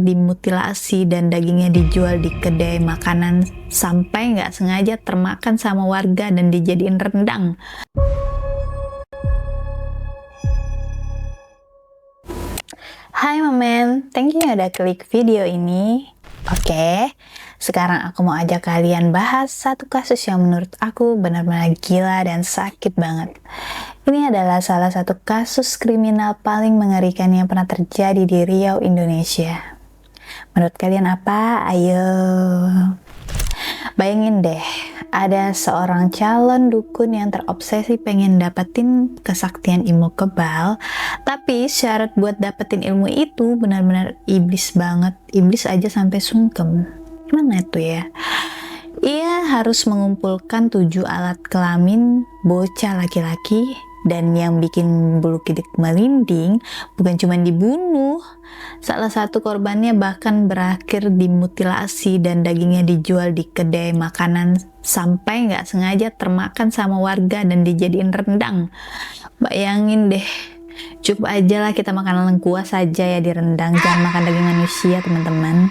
dimutilasi dan dagingnya dijual di kedai makanan sampai nggak sengaja termakan sama warga dan dijadiin rendang. Hai Momen, thank you ya udah klik video ini. Oke, sekarang aku mau ajak kalian bahas satu kasus yang menurut aku benar-benar gila dan sakit banget. Ini adalah salah satu kasus kriminal paling mengerikan yang pernah terjadi di Riau, Indonesia. Menurut kalian apa? Ayo. Bayangin deh, ada seorang calon dukun yang terobsesi pengen dapetin kesaktian ilmu kebal, tapi syarat buat dapetin ilmu itu benar-benar iblis banget. Iblis aja sampai sungkem. Gimana itu ya? Ia harus mengumpulkan 7 alat kelamin bocah laki-laki, dan yang bikin bulu kuduk merinding bukan cuma dibunuh, salah satu korbannya bahkan berakhir dimutilasi dan dagingnya dijual di kedai makanan sampai nggak sengaja termakan sama warga dan dijadiin rendang. Bayangin deh, cukup aja lah kita makan lengkuas saja ya di rendang, jangan makan daging manusia teman-teman.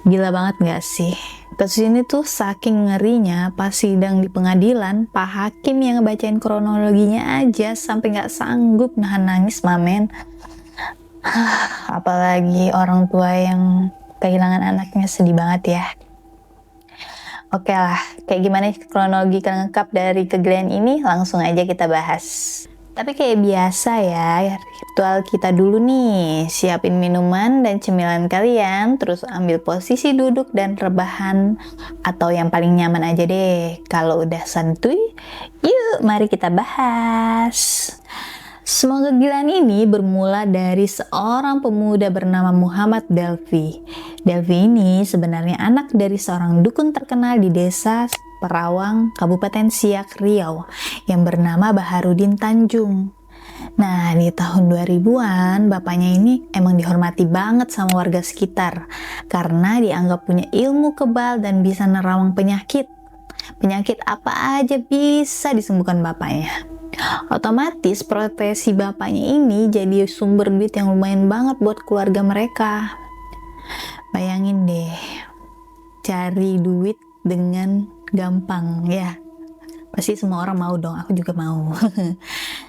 Gila banget gak sih? Kasus ini tuh saking ngerinya pas sidang di pengadilan, Pak Hakim yang ngebacain kronologinya aja sampai gak sanggup nahan nangis mamen. Apalagi orang tua yang kehilangan anaknya, sedih banget ya. Oke lah, kayak gimana kronologi lengkap dari kejadian ini? Langsung aja kita bahas. Tapi kayak biasa ya, ritual kita dulu nih, siapin minuman dan cemilan kalian, terus ambil posisi duduk dan rebahan, atau yang paling nyaman aja deh. Kalau udah santuy, yuk mari kita bahas. Semua kegilaan ini bermula dari seorang pemuda bernama Muhammad Delvi. Delvi ini sebenarnya anak dari seorang dukun terkenal di desa Perawang, Kabupaten Siak, Riau, yang bernama Baharudin Tanjung. Nah, di tahun 2000-an, bapaknya ini emang dihormati banget sama warga sekitar, karena dianggap punya ilmu kebal dan bisa nerawang penyakit. Penyakit apa aja bisa disembuhkan bapaknya. Otomatis profesi bapaknya ini jadi sumber duit yang lumayan banget buat keluarga mereka. Bayangin deh, cari duit dengan gampang ya. Pasti semua orang mau dong, aku juga mau.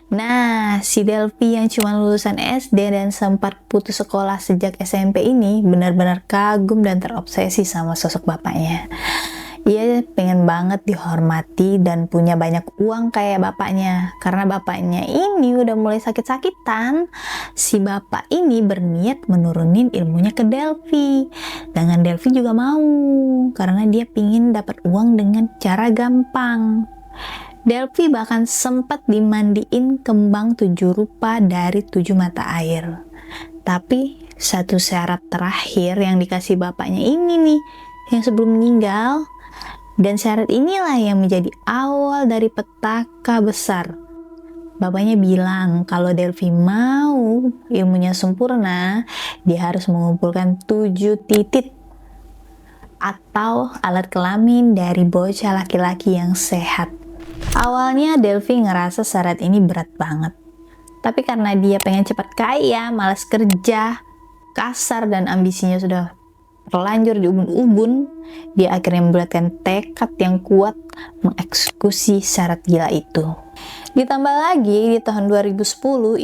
Nah, si Delvi yang cuma lulusan SD dan sempat putus sekolah sejak SMP ini benar-benar kagum dan terobsesi sama sosok bapaknya. Ia pengen banget dihormati dan punya banyak uang kayak bapaknya. Karena bapaknya ini udah mulai sakit-sakitan, si bapak ini berniat menurunin ilmunya ke Delvi. Dan Delvi juga mau, karena dia pingin dapat uang dengan cara gampang. Delvi bahkan sempat dimandiin kembang 7 rupa dari 7 mata air. Tapi satu syarat terakhir yang dikasih bapaknya ini nih, yang sebelum meninggal. Dan syarat inilah yang menjadi awal dari petaka besar. Bapaknya bilang kalau Delvi mau ilmunya sempurna, dia harus mengumpulkan 7 titik atau alat kelamin dari bocah laki-laki yang sehat. Awalnya Delvi ngerasa syarat ini berat banget. Tapi karena dia pengen cepat kaya, malas kerja, kasar dan ambisinya sudah terlanjur di ubun-ubun, dia akhirnya membulatkan tekad yang kuat mengeksekusi syarat gila itu. Ditambah lagi di tahun 2010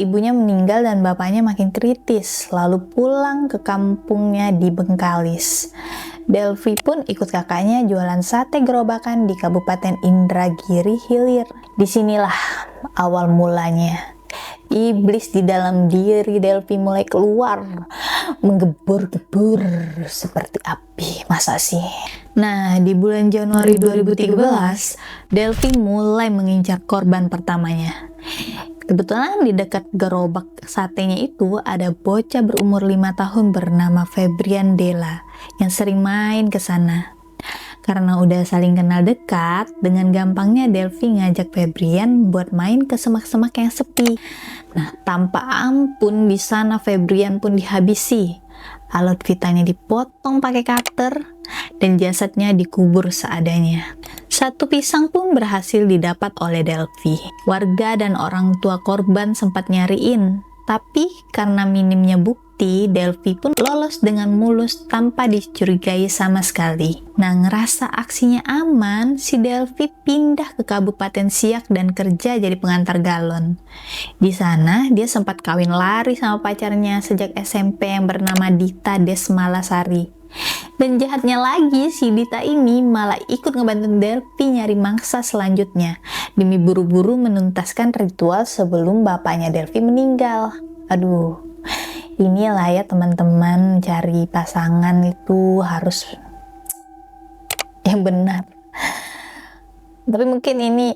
ibunya meninggal dan bapaknya makin kritis, lalu pulang ke kampungnya di Bengkalis. Delvi pun ikut kakaknya jualan sate gerobakan di Kabupaten Indragiri Hilir. Disinilah awal mulanya. Iblis di dalam diri Delvi mulai keluar, menggebur-gebur seperti api. Masa sih? Nah, di bulan Januari 2013, Delvi mulai mengincar korban pertamanya. Kebetulan di dekat gerobak satenya itu ada bocah berumur 5 tahun bernama Febrian Della yang sering main ke sana. Karena udah saling kenal dekat, dengan gampangnya Delvi ngajak Febrian buat main ke semak-semak yang sepi. Nah, tanpa ampun di sana Febrian pun dihabisi. Alat vitalnya dipotong pakai cutter dan jasadnya dikubur seadanya. Satu pisang pun berhasil didapat oleh Delvi. Warga dan orang tua korban sempat nyariin, Tapi karena minimnya bukti, Delphi pun lolos dengan mulus tanpa dicurigai sama sekali. Nah, ngerasa aksinya aman, si Delphi pindah ke Kabupaten Siak dan kerja jadi pengantar galon. Di sana, dia sempat kawin lari sama pacarnya sejak SMP yang bernama Dita Desmalasari. Dan jahatnya lagi, si Dita ini malah ikut ngebantu Delphi nyari mangsa selanjutnya demi buru-buru menuntaskan ritual sebelum bapaknya Delphi meninggal. Aduh, inilah ya teman-teman, cari pasangan itu harus yang benar. Tapi mungkin ini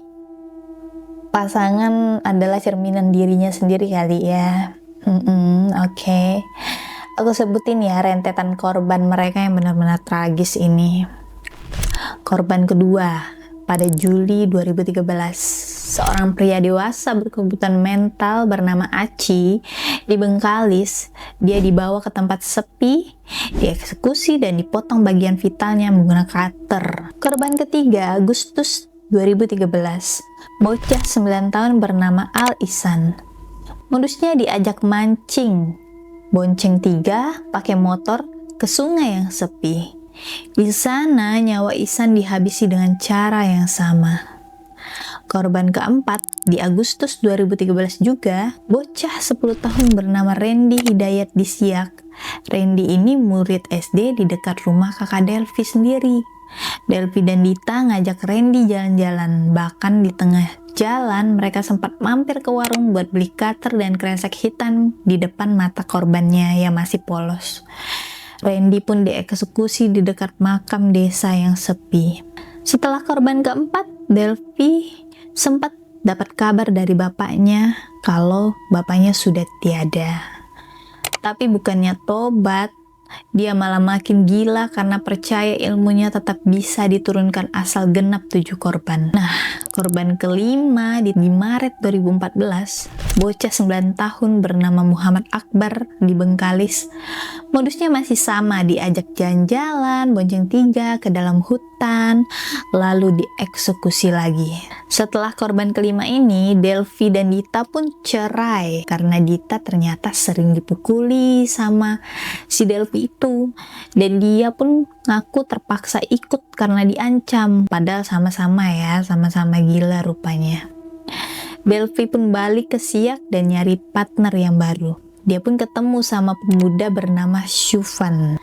pasangan adalah cerminan dirinya sendiri kali ya. Oke. Aku sebutin ya rentetan korban mereka yang benar-benar tragis ini. Korban kedua, pada Juli 2013, seorang pria dewasa berkebutuhan mental bernama Aci di Bengkalis. Dia dibawa ke tempat sepi, dieksekusi dan dipotong bagian vitalnya menggunakan cutter. Korban ketiga, Agustus 2013, bocah 9 tahun bernama Al Ihsan. Modusnya diajak mancing, bonceng 3 pakai motor ke sungai yang sepi. Di sana nyawa Ihsan dihabisi dengan cara yang sama. Korban keempat, di Agustus 2013 juga, bocah 10 tahun bernama Randy Hidayat di Siak. Randy ini murid SD di dekat rumah kakak Delphi sendiri. Delphi dan Dita ngajak Randy jalan-jalan, bahkan di tengah jalan mereka sempat mampir ke warung buat beli cutter dan kresek hitam di depan mata korbannya yang masih polos. Randy pun dieksekusi di dekat makam desa yang sepi. Setelah korban keempat, Delphi sempat dapat kabar dari bapaknya kalau bapaknya sudah tiada. Tapi bukannya tobat, dia malah makin gila karena percaya ilmunya tetap bisa diturunkan asal genap 7 korban. Nah, korban kelima di Maret 2014, bocah 9 tahun bernama Muhammad Akbar di Bengkalis. Modusnya masih sama, diajak jalan-jalan, bonceng 3 ke dalam hutan, lalu dieksekusi lagi. Setelah korban kelima ini, Delphi dan Dita pun cerai karena Dita ternyata sering dipukuli sama si Delphi itu, dan dia pun ngaku terpaksa ikut karena diancam, padahal sama-sama gila rupanya. Delphi pun balik ke Siak dan nyari partner yang baru. Dia pun ketemu sama pemuda bernama Syufan.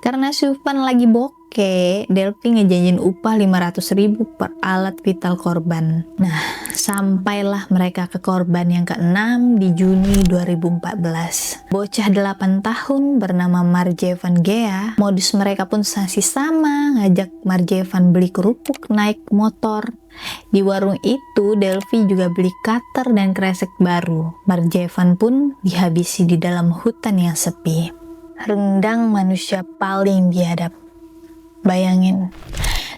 Karena Syufan lagi bokeh, Delphi ngejanjin upah 500.000 per alat vital korban. Nah, sampailah mereka ke korban yang ke-6 di Juni 2014. Bocah 8 tahun bernama Marjevan Gea. Modus mereka pun masih sama, ngajak Marjevan beli kerupuk naik motor. Di warung itu, Delphi juga beli cutter dan kresek baru. Marjevan pun dihabisi di dalam hutan yang sepi. Rendang manusia paling biadab. Bayangin.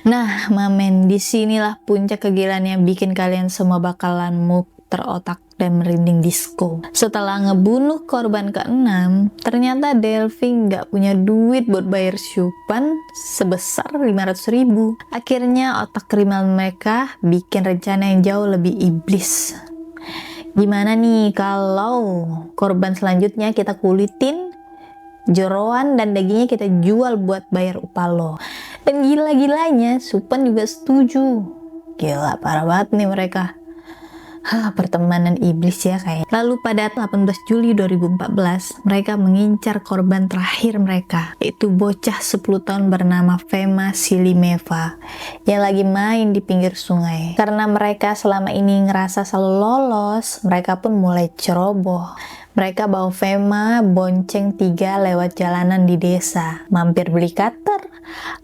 Nah, mamen, disinilah puncak kegilaan yang bikin kalian semua bakalan muter otak dan merinding disco. Setelah ngebunuh korban ke-6, ternyata Delphi nggak punya duit buat bayar Syufan sebesar 500.000. Akhirnya otak kriminal mereka bikin rencana yang jauh lebih iblis. Gimana nih kalau korban selanjutnya kita kulitin, jeroan dan dagingnya kita jual buat bayar upah lo? Dan gila-gilanya Syufan juga setuju. Gila, parah banget nih mereka. Pertemanan iblis ya kayak. Lalu pada 18 Juli 2014, mereka mengincar korban terakhir mereka, yaitu bocah 10 tahun bernama Fema Silimeva yang lagi main di pinggir sungai. Karena mereka selama ini ngerasa selalu lolos, mereka pun mulai ceroboh. Mereka bawa Fema bonceng 3 lewat jalanan di desa, mampir beli cutter,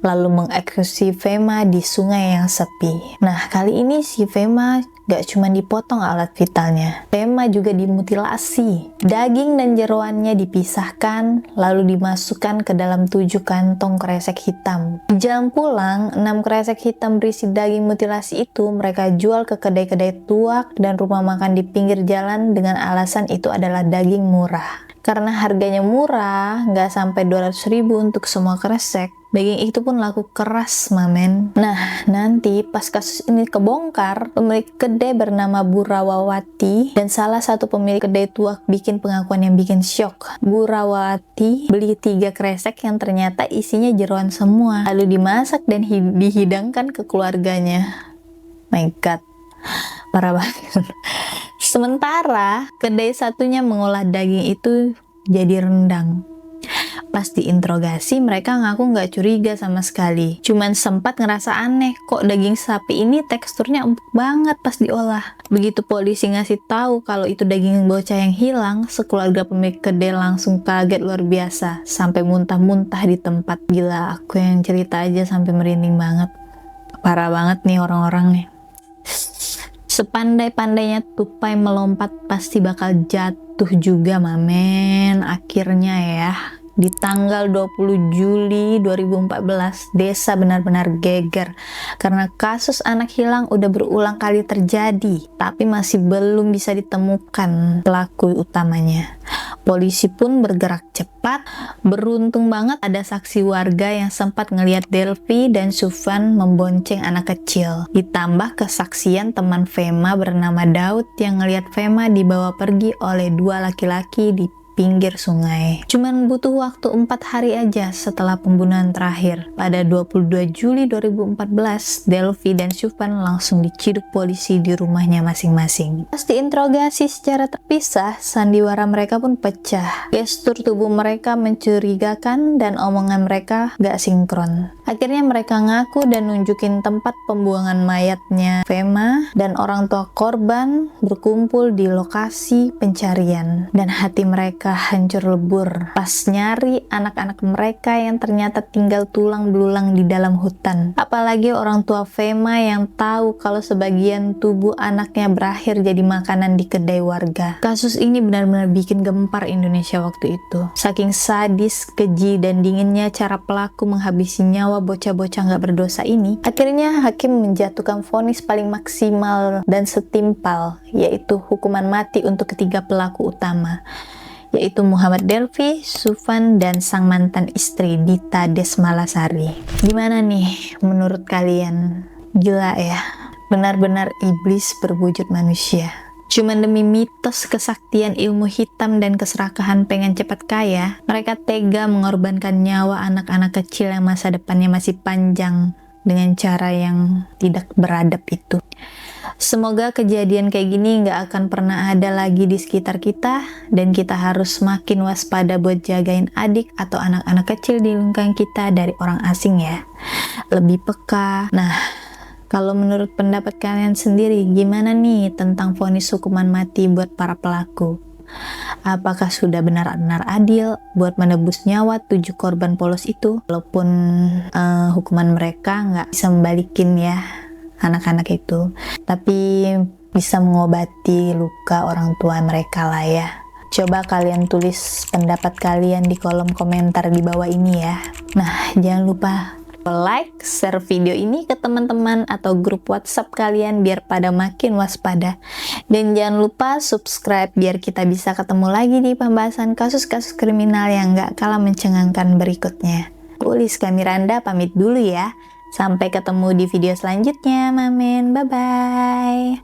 lalu mengeksekusi Fema di sungai yang sepi. Nah, kali ini si Fema gak cuma dipotong alat vitalnya, Fema juga dimutilasi. Daging dan jeroannya dipisahkan, lalu dimasukkan ke dalam 7 kantong kresek hitam. Di jalan pulang, 6 kresek hitam berisi daging mutilasi itu mereka jual ke kedai-kedai tuak dan rumah makan di pinggir jalan dengan alasan itu adalah daging murah. Karena harganya murah, nggak sampai 200.000 untuk semua kresek, Daging itu pun laku keras, mamen. Nah, nanti pas kasus ini kebongkar, pemilik kedai bernama Bu Rawawati dan salah satu pemilik kedai tua bikin pengakuan yang bikin syok. Bu Rawawati beli 3 kresek yang ternyata isinya jeroan semua, lalu dimasak dan dihidangkan ke keluarganya. My God, parah banget. Sementara kedai satunya mengolah daging itu jadi rendang. Pas diinterogasi, mereka ngaku nggak curiga sama sekali. Cuman sempat ngerasa aneh, kok daging sapi ini teksturnya empuk banget pas diolah. Begitu polisi ngasih tahu kalau itu daging bocah yang hilang, sekeluarga pemilik kedai langsung kaget luar biasa, sampai muntah-muntah di tempat. Gila, aku yang cerita aja sampai merinding banget. Parah banget nih orang-orang nih. Sepandai-pandainya tupai melompat pasti bakal jatuh juga, mamen. Akhirnya ya, di tanggal 20 Juli 2014, desa benar-benar geger karena kasus anak hilang udah berulang kali terjadi, tapi masih belum bisa ditemukan pelaku utamanya. Polisi pun bergerak cepat. Beruntung banget ada saksi warga yang sempat ngelihat Delvi dan Sufan membonceng anak kecil. Ditambah kesaksian teman Fema bernama Daud yang ngelihat Fema dibawa pergi oleh 2 laki-laki di pinggir sungai. Cuman butuh waktu 4 hari aja setelah pembunuhan terakhir. Pada 22 Juli 2014, Delvi dan Sufan langsung diciduk polisi di rumahnya masing-masing. Pas diinterogasi secara terpisah, sandiwara mereka pun pecah. Gestur tubuh mereka mencurigakan dan omongan mereka gak sinkron. Akhirnya mereka ngaku dan nunjukin tempat pembuangan mayatnya Fema, dan orang tua korban berkumpul di lokasi pencarian. Dan hati mereka hancur lebur pas nyari anak-anak mereka yang ternyata tinggal tulang belulang di dalam hutan. Apalagi orang tua Fema yang tahu kalau sebagian tubuh anaknya berakhir jadi makanan di kedai warga. Kasus ini benar-benar bikin gempar Indonesia waktu itu. Saking sadis, keji, dan dinginnya cara pelaku menghabisi nyawa bocah-bocah nggak berdosa ini, akhirnya hakim menjatuhkan vonis paling maksimal dan setimpal, yaitu hukuman mati untuk ketiga pelaku utama, yaitu Muhammad Delvi, Sufan, dan sang mantan istri Dita Desmalasari. Gimana nih menurut kalian? Gila ya, benar-benar iblis berwujud manusia. Cuman demi mitos kesaktian ilmu hitam dan keserakahan pengen cepat kaya, mereka tega mengorbankan nyawa anak-anak kecil yang masa depannya masih panjang dengan cara yang tidak beradab itu. Semoga kejadian kayak gini nggak akan pernah ada lagi di sekitar kita, dan kita harus makin waspada buat jagain adik atau anak-anak kecil di lingkungan kita dari orang asing ya. Lebih peka. Nah, kalau menurut pendapat kalian sendiri, gimana nih tentang vonis hukuman mati buat para pelaku? Apakah sudah benar-benar adil buat menebus nyawa 7 korban polos itu? Walaupun hukuman mereka nggak bisa membalikin ya anak-anak itu, tapi bisa mengobati luka orang tua mereka lah ya. Coba kalian tulis pendapat kalian di kolom komentar di bawah ini ya. Nah, jangan lupa like, share video ini ke teman-teman atau grup WhatsApp kalian biar pada makin waspada. Dan jangan lupa subscribe biar kita bisa ketemu lagi di pembahasan kasus-kasus kriminal yang gak kalah mencengangkan berikutnya. Liska Miranda pamit dulu ya. Sampai ketemu di video selanjutnya, mamen. Bye-bye.